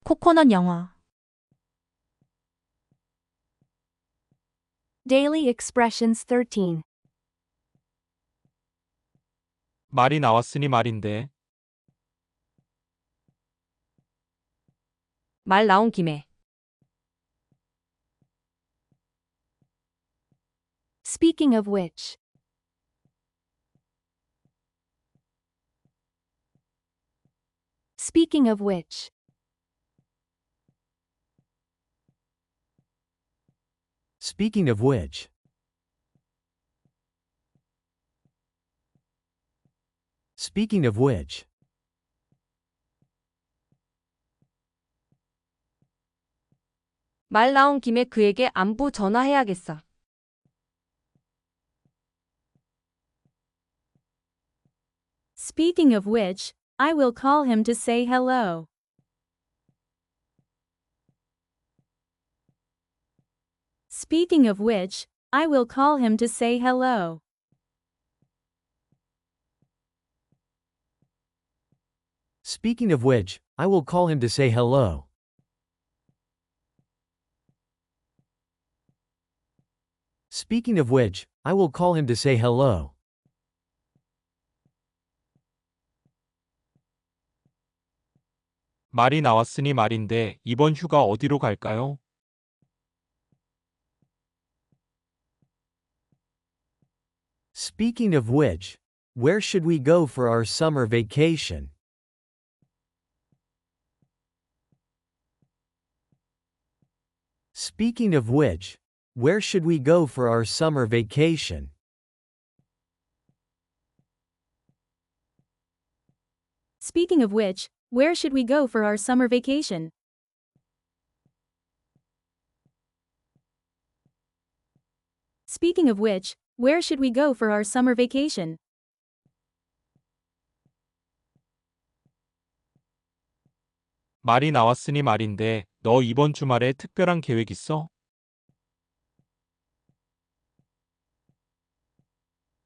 코코넛 영어. Daily Expressions 13. 말이 나왔으니 말인데. 말 나온 김에. Speaking of which. Speaking of which. Speaking of which. Speaking of which. 말 나온 김에 그에게 안부 전화해야겠어. Speaking of which, I will call him to say hello. Speaking of which, I will call him to say hello. Speaking of which, I will call him to say hello. Speaking of which, I will call him to say hello. 말이 나왔으니 말인데 이번 휴가 어디로 갈까요? Speaking of which, where should we go for our summer vacation? Speaking of which, where should we go for our summer vacation? Speaking of which, where should we go for our summer vacation? Speaking of which, where should we go for our summer vacation? 말이 나왔으니 말인데 너 이번 주말에 특별한 계획 있어?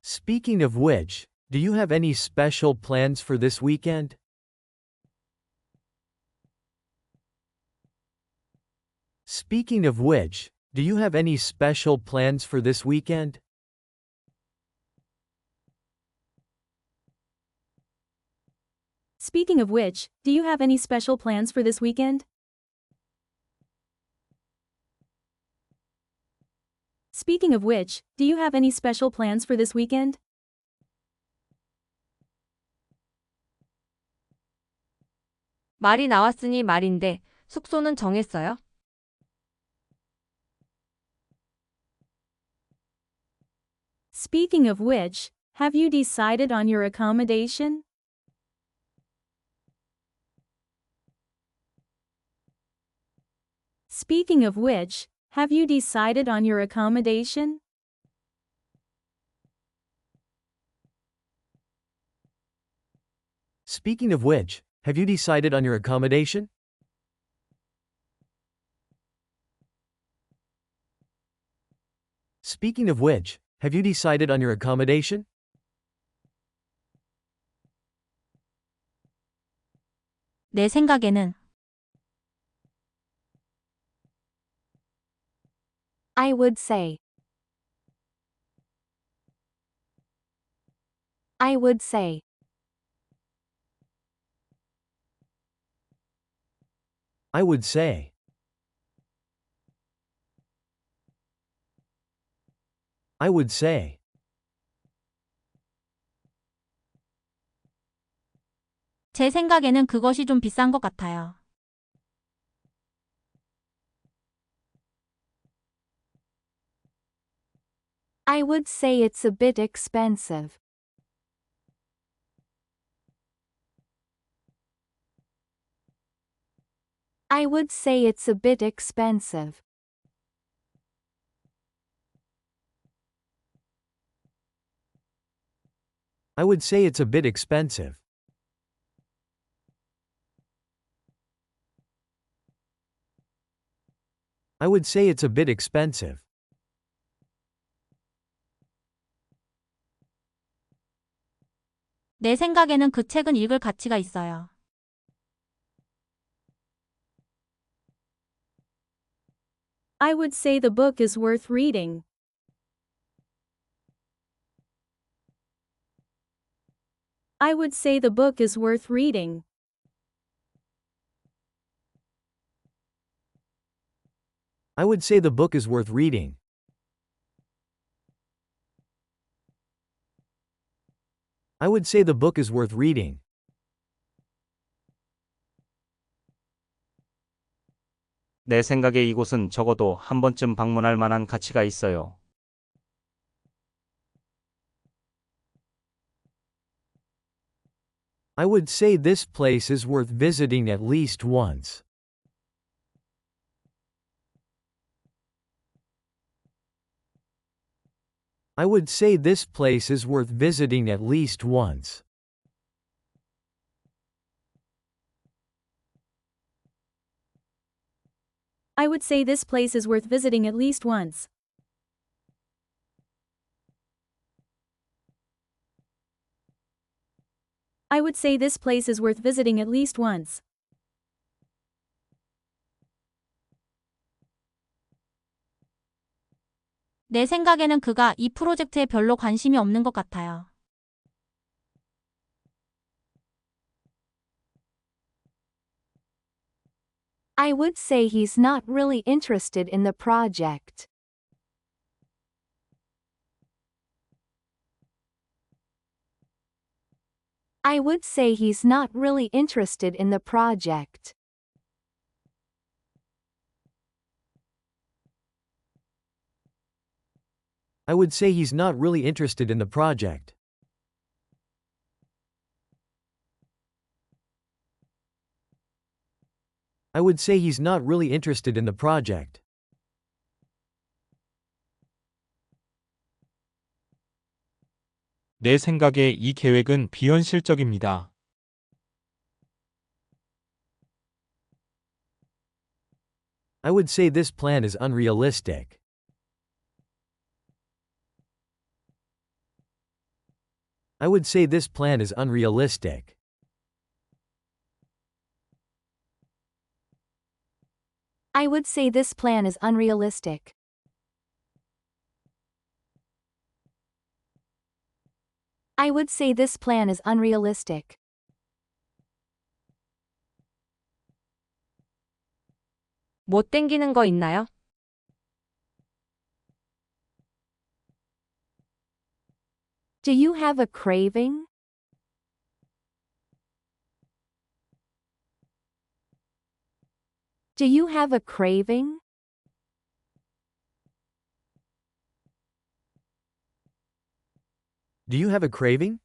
Speaking of which, do you have any special plans for this weekend? Speaking of which, do you have any special plans for this weekend? Speaking of which, do you have any special plans for this weekend? Speaking of which, do you have any special plans for this weekend? 말이 나왔으니 말인데 숙소는 정했어요? Speaking of which, have you decided on your accommodation? Speaking of which, have you decided on your accommodation? Speaking of which, have you decided on your accommodation? Speaking of which, have you decided on your accommodation? 내 생각에는. I would say. I would say. I would say. I would say. 제 생각에는 그것이 좀 비싼 것 같아요. I would say it's a bit expensive. I would say it's a bit expensive. I would say it's a bit expensive. I would say it's a bit expensive. 내 생각에는 그 책은 읽을 가치가 있어요. I would say the book is worth reading. I would say the book is worth reading. I would say the book is worth reading. I would say the book is worth reading. 내 생각에 이곳은 적어도 한 번쯤 방문할 만한 가치가 있어요. I would say this place is worth visiting at least once. I would say this place is worth visiting at least once. I would say this place is worth visiting at least once. I would say this place is worth visiting at least once. 내 생각에는 그가 이 프로젝트에 별로 관심이 없는 것 같아요. I would say he's not really interested in the project. I would say he's not really interested in the project. I would say he's not really interested in the project. I would say he's not really interested in the project. 내 생각에 이 계획은 비현실적입니다. I would say this plan is unrealistic. I would say this plan is unrealistic. I would say this plan is unrealistic. I would say this plan is unrealistic. 못 땡기는 거 있나요? Do you have a craving? Do you have a craving? Do you have a craving?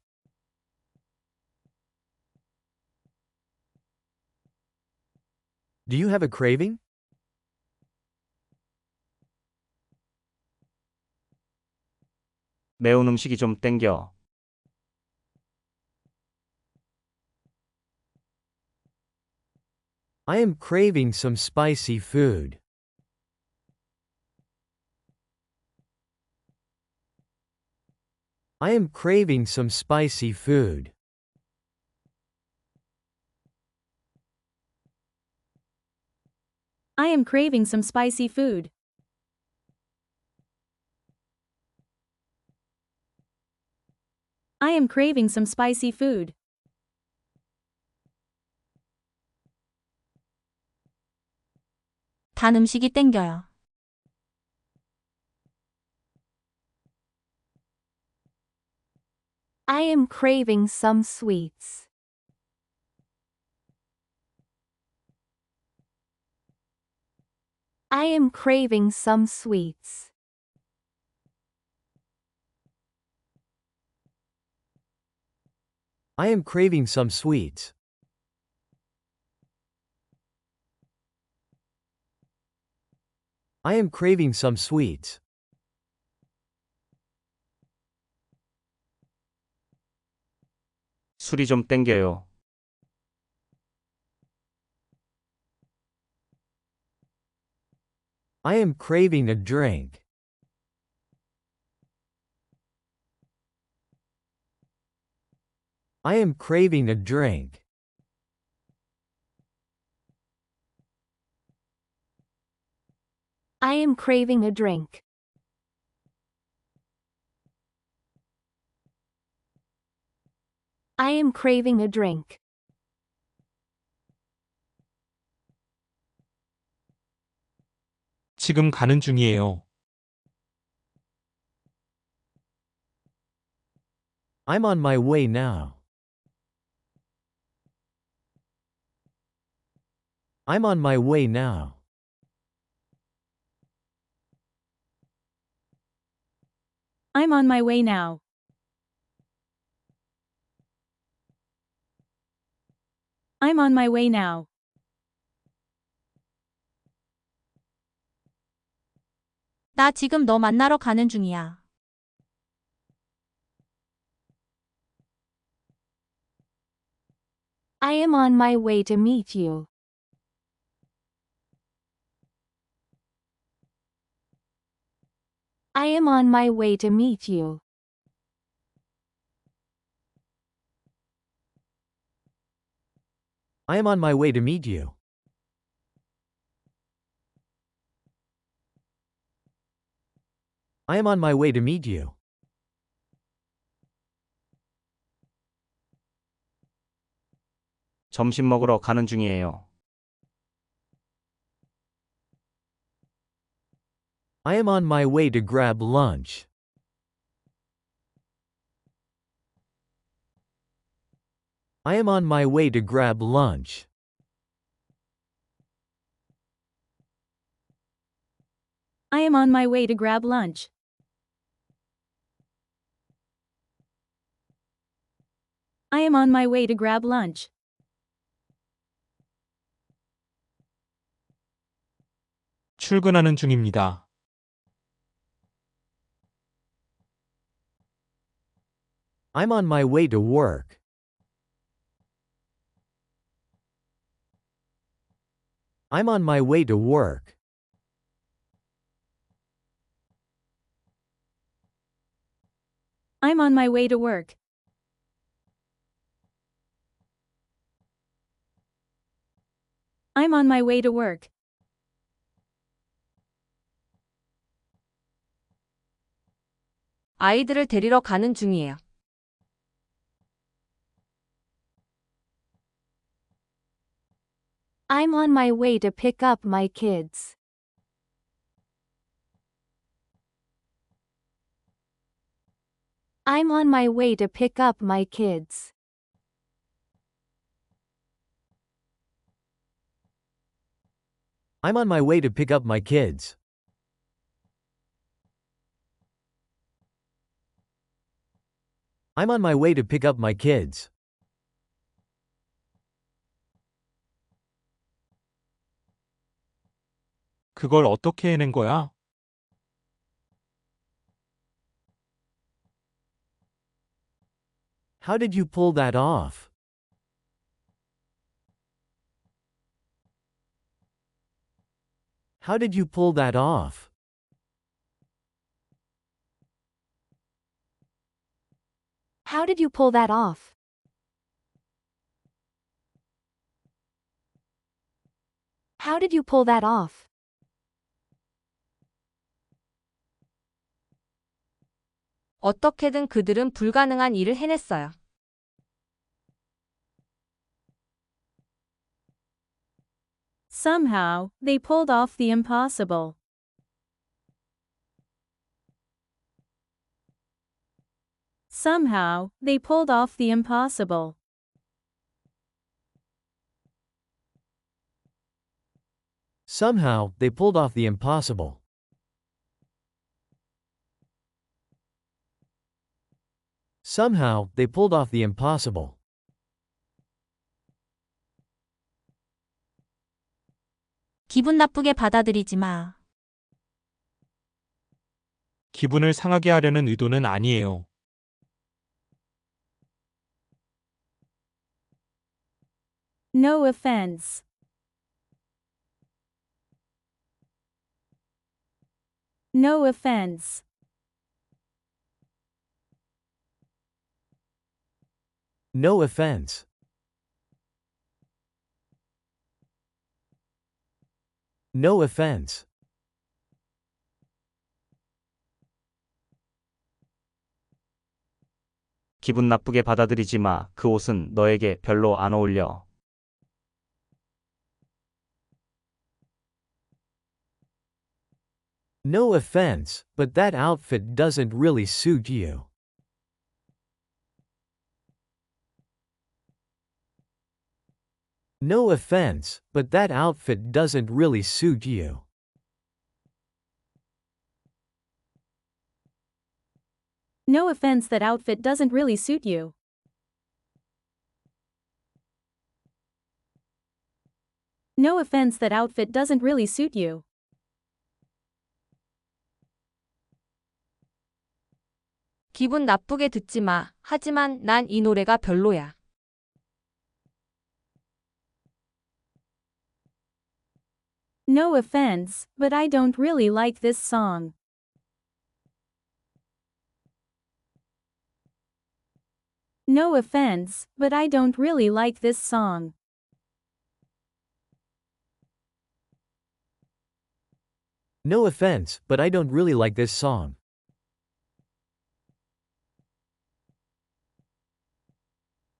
Do you have a craving? 매운 음식이 좀 땡겨. I am craving some spicy food. I am craving some spicy food. I am craving some spicy food. I am craving some spicy food. 단 음식이 땡겨요. I am craving some sweets. I am craving some sweets. I am craving some sweets. I am craving some sweets. 술이 좀 땡겨요. I am craving a drink. I am craving a drink. I am craving a drink. I am craving a drink. 지금 가는 중이에요. I'm on my way now. I'm on my way now. I'm on my way now. I'm on my way now. 나 지금 너 만나러 가는 중이야. I am on my way to meet you. I am on my way to meet you. I am on my way to meet you. I am on my way to meet you. 점심 먹으러 가는 중이에요. I am on my way to grab lunch. I am on my way to grab lunch. I am on my way to grab lunch. I am on my way to grab lunch. 출근하는 중입니다. I'm on my way to work. I'm on my way to work. I'm on my way to work. I'm on my way to work. 아이들을 데리러 가는 중이에요. I'm on my way to pick up my kids. I'm on my way to pick up my kids. I'm on my way to pick up my kids. I'm on my way to pick up my kids. 그걸 어떻게 해낸 거야? How did you pull that off? How did you pull that off? How did you pull that off? How did you pull that off? 어떻게든 그들은 불가능한 일을 해냈어요. Somehow, they pulled off the impossible. Somehow, they pulled off the impossible. Somehow, they pulled off the impossible. Somehow, they pulled off the impossible. 기분 나쁘게 받아들이지 마. 기분을 상하게 하려는 의도는 아니에요. No offense. No offense. No offense. No offense. 기분 나쁘게 받아들이지 마. 그 옷은 너에게 별로 안 어울려. No offense, but that outfit doesn't really suit you. No offense, but that outfit doesn't really suit you. No offense, that outfit doesn't really suit you. No offense, that outfit doesn't really suit you. 기분 나쁘게 듣지 마. 하지만 난 이 노래가 별로야. No offense, but I don't really like this song. No offense, but I don't really like this song. No offense, but I don't really like this song.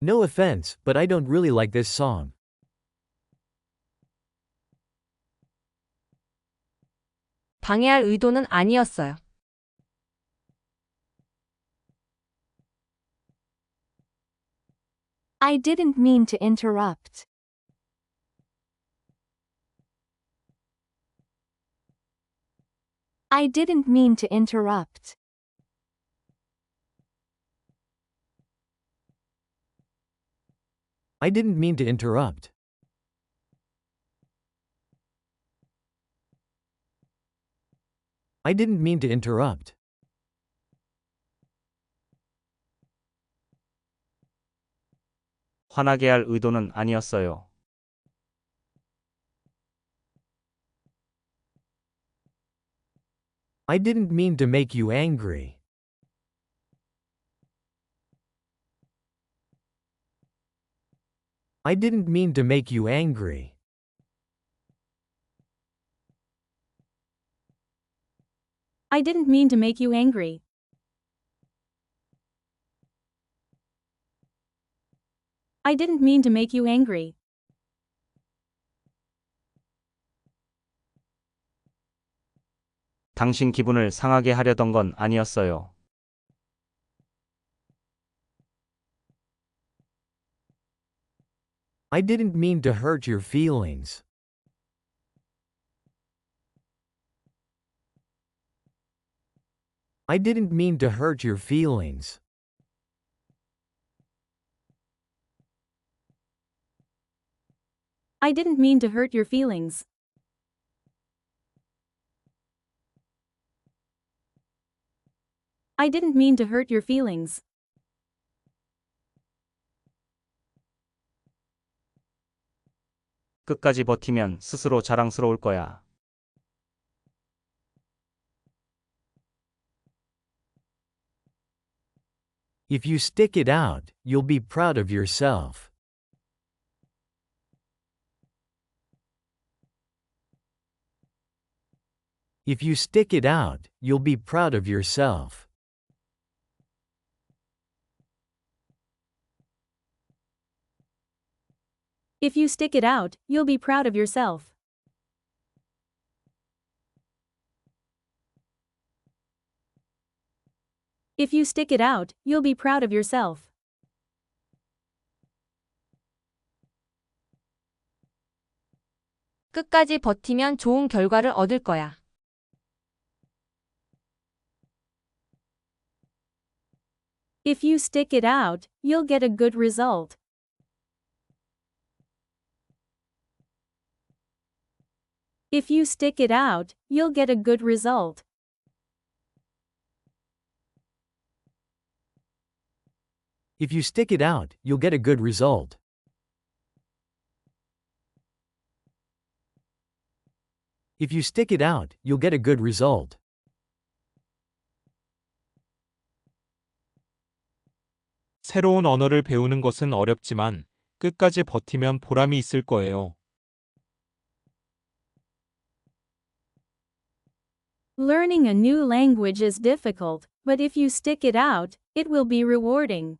No offense, but I don't really like this song. 방해할 의도는 아니었어요. I didn't mean to interrupt. I didn't mean to interrupt. I didn't mean to interrupt. I didn't mean to interrupt. 화나게 할 의도는 아니었어요. I didn't mean to make you angry. I didn't mean to make you angry. I didn't mean to make you angry. I didn't mean to make you angry. 당신 기분을 상하게 하려던 건 아니었어요. I didn't mean to hurt your feelings. I didn't mean to hurt your feelings. I didn't mean to hurt your feelings. I didn't mean to hurt your feelings. 끝까지 버티면 스스로 자랑스러울 거야. If you stick it out, you'll be proud of yourself. If you stick it out, you'll be proud of yourself. If you stick it out, you'll be proud of yourself. If you stick it out, you'll be proud of yourself. 끝까지 버티면 좋은 결과를 얻을 거야. If you stick it out, you'll get a good result. If you stick it out, you'll get a good result. If you stick it out, you'll get a good result. If you stick it out, you'll get a good result. 새로운 언어를 배우는 것은 어렵지만 끝까지 버티면 보람이 있을 거예요. Learning a new language is difficult, but if you stick it out, it will be rewarding.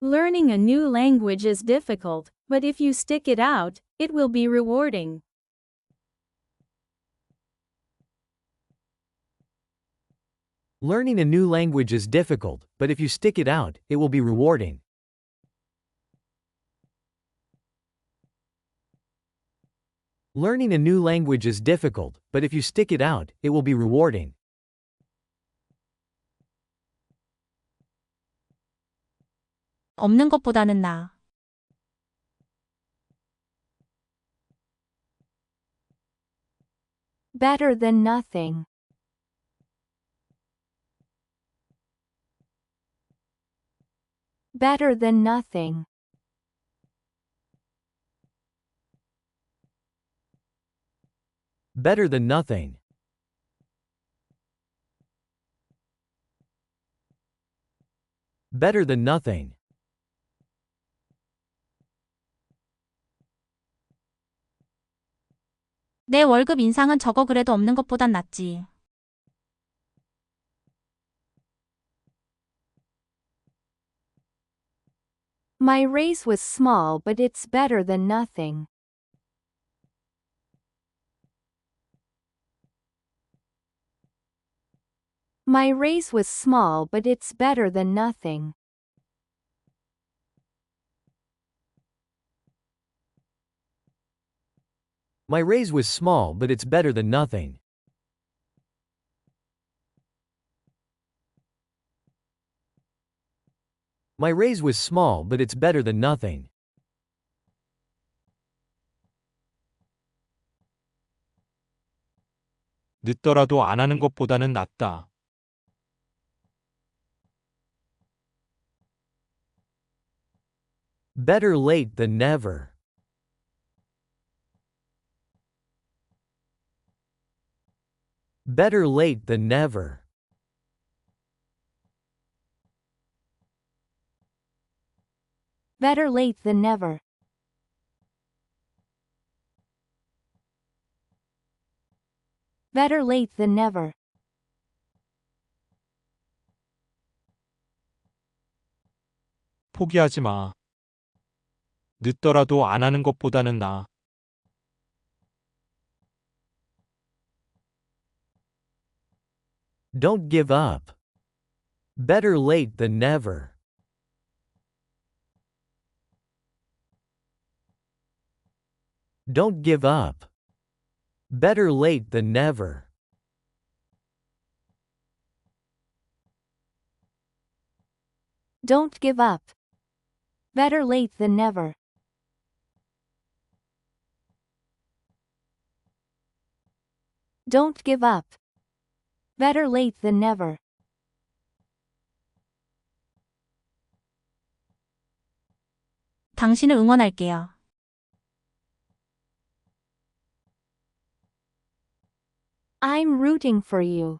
Learning a new language is difficult, but if you stick it out, it will be rewarding. Learning a new language is difficult, but if you stick it out, it will be rewarding. Learning a new language is difficult, but if you stick it out, it will be rewarding. 없는 것보다는 나아. Better than nothing. Better than nothing. Better than nothing. Better than nothing. 내 월급 인상은 적어 그래도 없는 것보단 낫지. My raise was small, but it's better than nothing. My raise was small, but it's better than nothing. My raise was small, but it's better than nothing. My raise was small, but it's better than nothing. 늦더라도 안 하는 것보다는 낫다. Better late than never. Better late than never. Better late than never. Better late than never. 포기하지 마. 늦더라도 안 하는 것보다는 나아. Don't give up. Better late than never. Don't give up. Better late than never. Don't give up. Better late than never. Don't give up. Better late than never. 당신을 응원할게요. I'm rooting for you.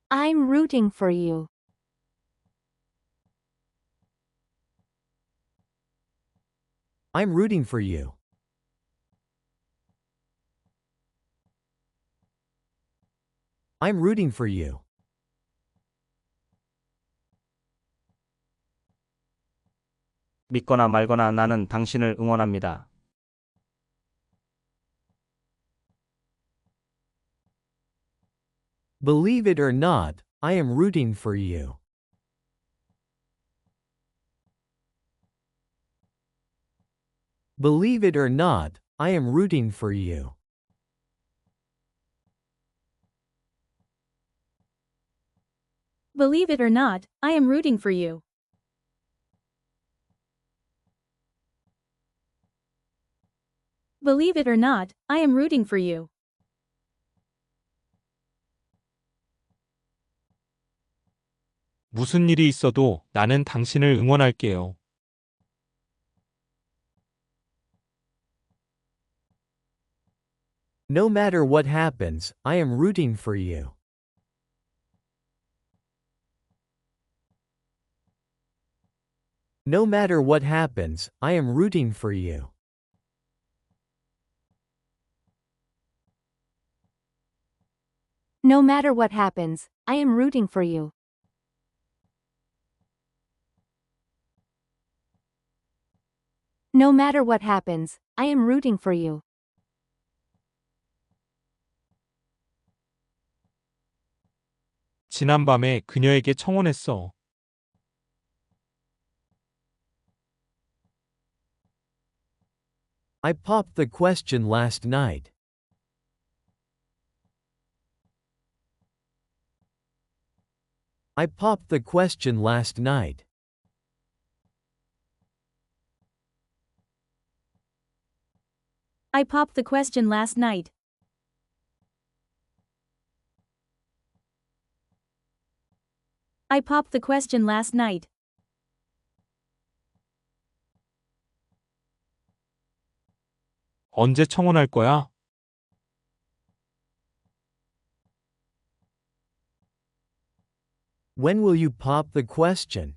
I'm rooting for you. I'm rooting for you. I'm rooting for you. 믿거나 말거나 나는 당신을 응원합니다. Believe it or not, I am rooting for you. Believe it or not, I am rooting for you. Believe it or not, I am rooting for you. Believe it or not, I am rooting for you. 무슨 일이 있어도 나는 당신을 응원할게요. No matter what happens, I am rooting for you. No matter what happens, I am rooting for you. No matter what happens, I am rooting for you. No matter what happens, I am rooting for you. 지난밤에 그녀에게 청혼했어. I popped the question last night. I popped the question last night. I popped the question last night. I popped the question last night. 언제 청혼할 거야? When will you pop the question?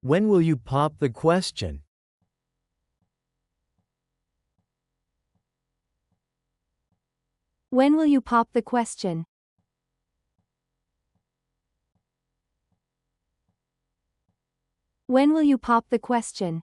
When will you pop the question? When will you pop the question? When will you pop the question?